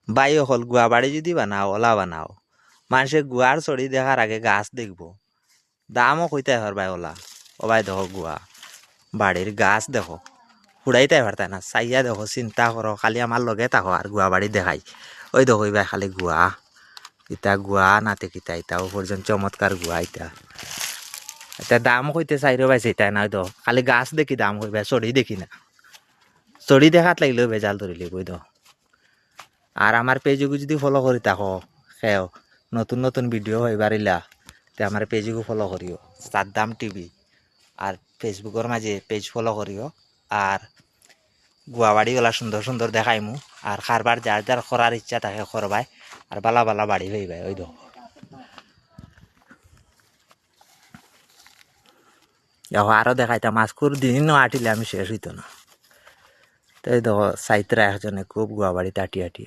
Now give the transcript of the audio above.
by হল গুয়া বাড়ি যদি বানাও ওলা বানাও মানুষের গুয়ার চড়ি দেখার আগে গাছ দেখবো দামও কইতে হর ভাই ওলা ও ভাই দেখো গুয়া বাড়ির গাছ দেখো হুড়াইতে পারতাই না চাইয়া দেখো চিন্তা করো খালি আমার লগে থাকো আর গুয়া বাড়ি দেখাই ওই দেখো ভাই খালি গুয়া ইটা গুয়া নাতে কিতা ইটা পর্যন্ত চমৎকার গুয়া ইটা এটা দাম কইতে চাই রে ভাই সেটাই না তো খালি গাছ দেখি দাম কইবা চড়ি দেখি না চড়ি দেখাত লাগিলেও বেজাল ধরিলি কই তো আর আমার পেজকে যদি ফলো করি থাকো সেও নতুন নতুন ভিডিও হয়ে বাড়িলা তে আমার পেজকে ফলো করিও সাদ্দাম টিভি আর ফেসবুকের মাঝে পেজ ফলো করিও আর গুয়াবাড়িওয়ালা সুন্দর সুন্দর দেখাইমু আর খারবার যার যার করার ইচ্ছা থাকে করবাই আর বালা বালা বাড়ি হইবাই ওই দেখো দেখো আরো দেখাইতাম মাছকুর দিন আটিলে আমি শেষ হইতো না তাই দেখো সাইতরা একজনে খুব গুয়াবাড়িতে আটি আটি